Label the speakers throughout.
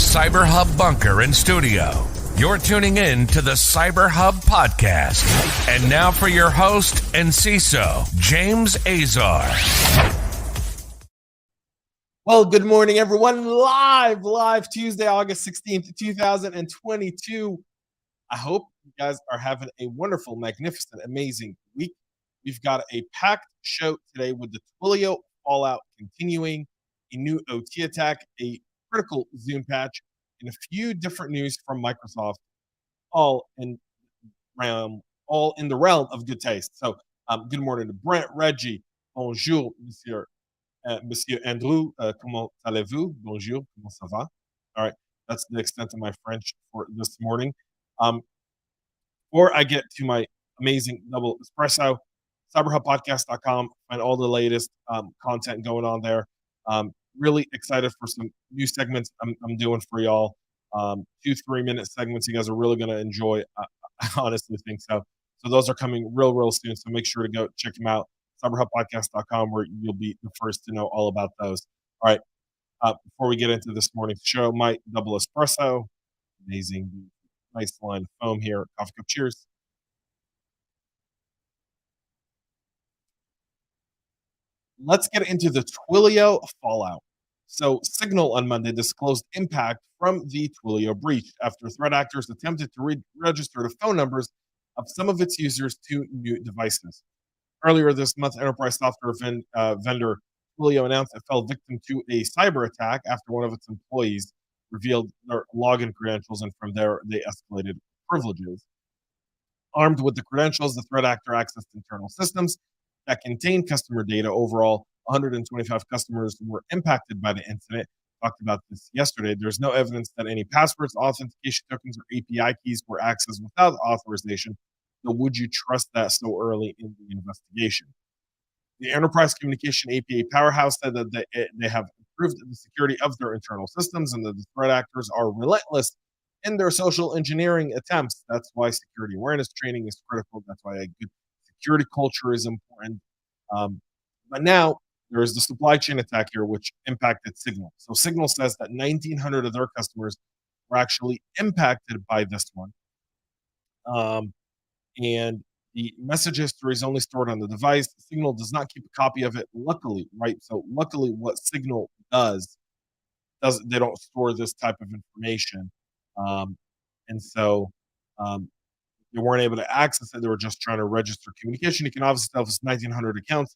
Speaker 1: CyberHub bunker and studio. You're tuning in to the CyberHub Podcast. And now for your host and CISO, James Azar.
Speaker 2: Well, good morning, everyone. Live Tuesday, August 16th, 2022. I hope you guys are having a wonderful, magnificent, amazing week. We've got a packed show today with the Twilio fallout continuing, a new OT attack, a critical Zoom patch, and a few different news from Microsoft, all in the realm of good taste. So, good morning to Brent, Reggie, bonjour, Monsieur Andrew, comment allez-vous? Bonjour, comment ça va? All right, that's the extent of my French for this morning. Before I get to my amazing double espresso, CyberHubPodcast.com, find all the latest content going on there. Really excited for some new segments I'm doing for y'all. 2-3 minute segments you guys are really going to enjoy. I honestly think so. So those are coming real soon. So make sure to go check them out. CyberHubPodcast.com, where you'll be the first to know all about those. All right. Before we get into this morning's show, my double espresso, amazing, nice line of foam here. Coffee cup, cheers. Let's get into the Twilio fallout. So Signal on Monday disclosed impact from the Twilio breach after threat actors attempted to register the phone numbers of some of its users to new devices. Earlier this month, enterprise software vendor Twilio announced it fell victim to a cyber attack after one of its employees revealed their login credentials, and from there, they escalated privileges. Armed with the credentials, the threat actor accessed internal systems that contained customer data. Overall, 125 customers were impacted by the incident. Talked about this yesterday. There's no evidence that any passwords, authentication tokens, or API keys were accessed without authorization. So would you trust that so early in the investigation? The Enterprise Communication API Powerhouse said that they have improved the security of their internal systems and that the threat actors are relentless in their social engineering attempts. That's why security awareness training is critical. That's why a good security culture is important. But now there is the supply chain attack here, which impacted Signal. So Signal says that 1,900 of their customers were actually impacted by this one. And the message history is only stored on the device. Signal does not keep a copy of it, luckily, right? So luckily what Signal does they don't store this type of information. And so they weren't able to access it. They were just trying to register communication. You can obviously tell if it's 1,900 accounts.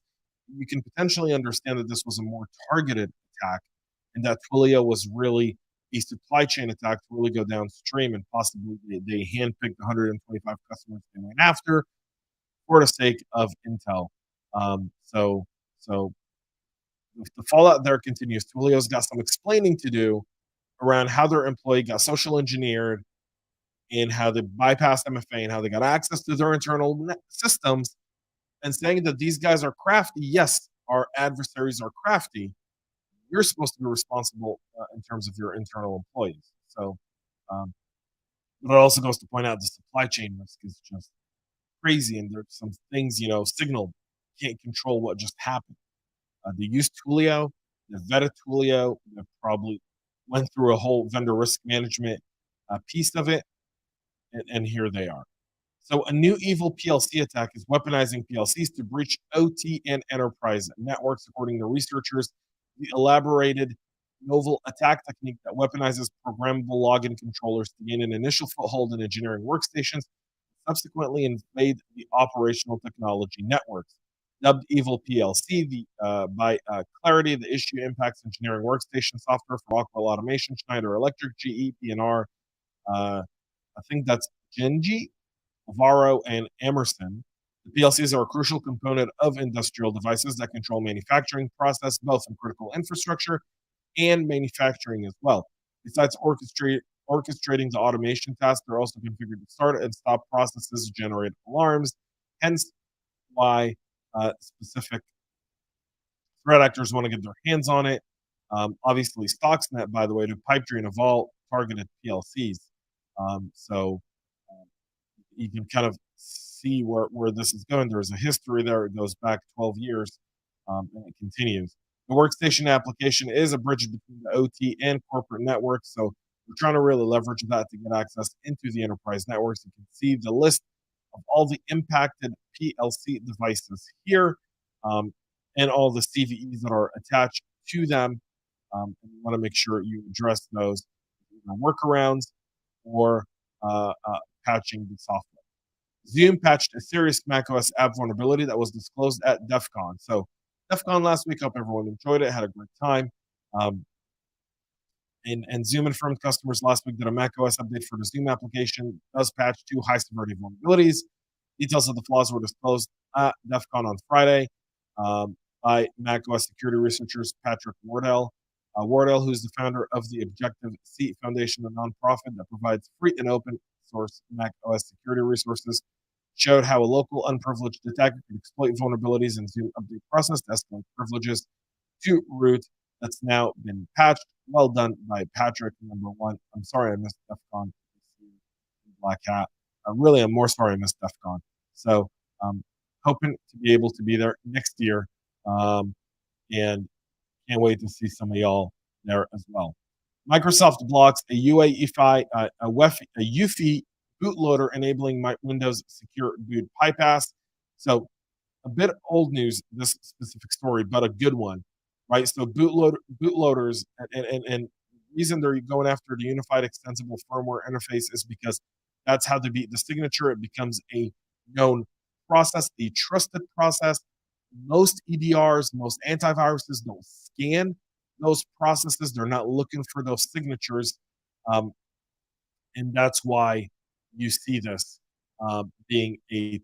Speaker 2: You can potentially understand that this was a more targeted attack and that Twilio was really a supply chain attack to really go downstream, and possibly they handpicked 125 customers they went after for the sake of intel. So the fallout there continues. Twilio's got some explaining to do around how their employee got social engineered and how they bypassed MFA and how they got access to their internal systems, and saying that these guys are crafty. Yes, our adversaries are crafty. You're supposed to be responsible in terms of your internal employees. So, but it also goes to point out the supply chain risk is just crazy, and there's some things, Signal can't control what just happened. They used Twilio, they vetted Twilio, they probably went through a whole vendor risk management piece of it, and here they are. So a new evil PLC attack is weaponizing PLCs to breach OT and enterprise networks, according to researchers. The elaborated novel attack technique that weaponizes programmable login controllers to gain an initial foothold in engineering workstations, subsequently invade the operational technology networks. Dubbed Evil PLC by Clarity, the issue impacts engineering workstation software for Rockwell Automation, Schneider Electric, GE, P&R. I think that's Genji, Varo, and Emerson. The PLCs are a crucial component of industrial devices that control manufacturing process, both in critical infrastructure and manufacturing as well. Besides orchestrating the automation tasks, they're also configured to start and stop processes, generate alarms, hence why specific threat actors want to get their hands on it. Obviously, Stuxnet, by the way, to pipe dream of all targeted PLCs. So you can kind of see where this is going. There's a history there. It goes back 12 years, and it continues. The workstation application is a bridge between the OT and corporate networks. So We're trying to really leverage that to get access into the enterprise networks. You can see the list of all the impacted PLC devices here, and all the CVEs that are attached to them. And you want to make sure you address those workarounds or patching the software. Zoom patched a serious macOS app vulnerability that was disclosed at DEF CON. So DEF CON last week, hope everyone enjoyed it, had a great time. And Zoom informed customers last week that a macOS update for the Zoom application does patch 2 high-severity vulnerabilities. Details of the flaws were disclosed at DEF CON on Friday by macOS security researchers Patrick Wardell. Wardell, who's the founder of the Objective-C Foundation, a nonprofit that provides free and open source macOS security resources, showed how a local unprivileged attacker could exploit vulnerabilities in Zoom update process to escalate privileges to root. That's now been patched. Well done by Patrick, number one. I'm sorry I missed DEF CON. Black Hat. Really, I'm more sorry I missed DEF CON. So, hoping to be able to be there next year. And can't wait to see some of y'all there as well. Microsoft blocks a UEFI, a UEFI bootloader enabling Windows secure boot bypass. So a bit old news, this specific story, but a good one, right? So bootloaders, and the reason they're going after the unified extensible firmware interface is because that's how they beat the signature. It becomes a known process, a trusted process. Most EDRs, most antiviruses don't scan those processes. They're not looking for those signatures. And that's why you see this being a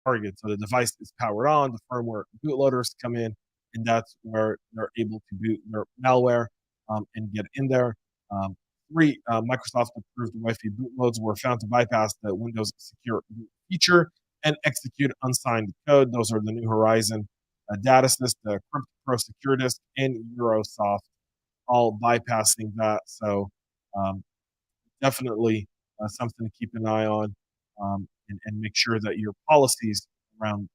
Speaker 2: target. So the device is powered on, the firmware bootloaders come in, and that's where they're able to boot their malware and get in there. 3 Microsoft approved Wi-Fi bootloads were found to bypass the Windows secure boot feature and execute unsigned code. Those are the New Horizon, DataSys, the CryptoPro SecureDisk, and Eurosoft, all bypassing that. So definitely something to keep an eye on, and make sure that your policies around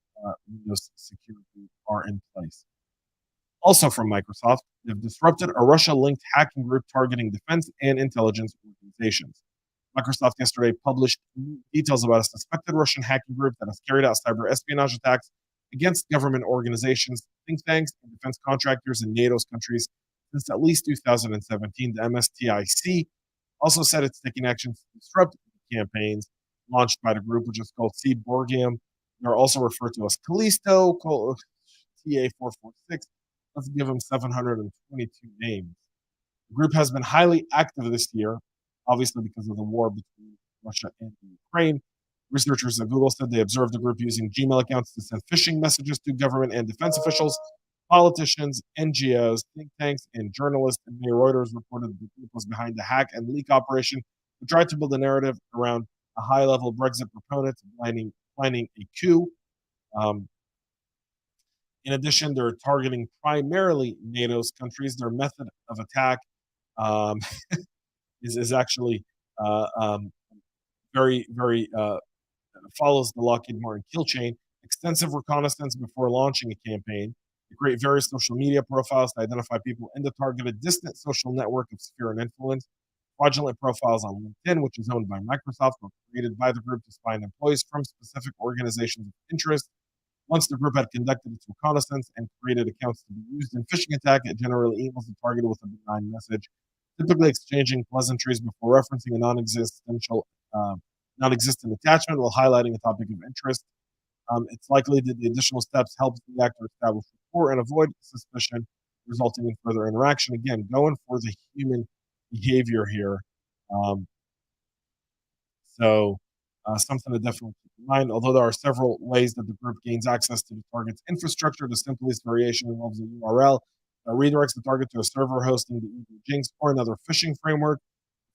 Speaker 2: Windows security are in place. Also from Microsoft, they've disrupted a Russia-linked hacking group targeting defense and intelligence organizations. Microsoft yesterday published details about a suspected Russian hacking group that has carried out cyber espionage attacks against government organizations, think tanks, and defense contractors in NATO's countries since at least 2017. The MSTIC also said it's taking actions to disrupt campaigns launched by the group, which is called Seed Borgium. They're also referred to as Callisto, TA446. Let's give them 722 names. The group has been highly active this year, obviously because of the war between Russia and Ukraine. Researchers at Google said they observed the group using Gmail accounts to send phishing messages to government and defense officials, politicians, NGOs, think tanks, and journalists. And Reuters reported the group was behind the hack and leak operation to try to build a narrative around a high-level Brexit proponent planning a coup. In addition, they're targeting primarily NATO's countries. Their method of attack is actually very, very follows the Lockheed Martin kill chain. Extensive reconnaissance before launching a campaign. They create various social media profiles to identify people in the targeted distant social network of sphere and influence. Fraudulent profiles on LinkedIn, which is owned by Microsoft, were created by the group to spy on employees from specific organizations of interest. Once the group had conducted its reconnaissance and created accounts to be used in phishing attack, it generally emails the target with a benign message, typically exchanging pleasantries before referencing a non-existent attachment while highlighting a topic of interest. It's likely that the additional steps help the actor establish rapport and avoid suspicion, resulting in further interaction. Again, going for the human behavior here. Something to definitely keep in mind. Although there are several ways that the group gains access to the target's infrastructure, the simplest variation involves a URL that redirects the target to a server hosting the either Jinx or another phishing framework.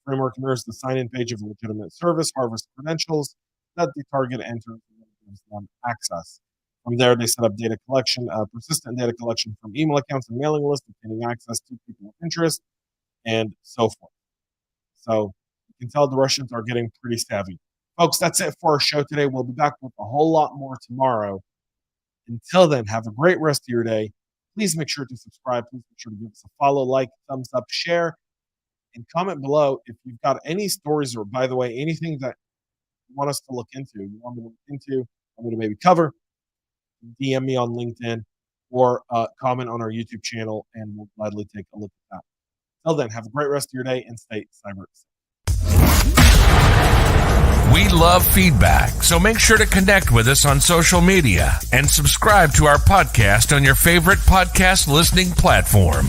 Speaker 2: The framework mirrors the sign-in page of a legitimate service, harvests credentials that the target enters and gives them access. From there, they set up data collection, persistent data collection from email accounts and mailing lists, obtaining access to people of interest, and so forth. So you can tell the Russians are getting pretty savvy. Folks, that's it for our show today. We'll be back with a whole lot more tomorrow. Until then, have a great rest of your day. Please make sure to subscribe. Please make sure to give us a follow, like, thumbs up, share. and comment below if you've got any stories, or, by the way, anything that you want us to look into, you want me to look into, want me to maybe cover. DM me on LinkedIn or comment on our YouTube channel, and we'll gladly take a look at that. Till then, have a great rest of your day and stay cyber safe.
Speaker 1: We love feedback, so make sure to connect with us on social media and subscribe to our podcast on your favorite podcast listening platform.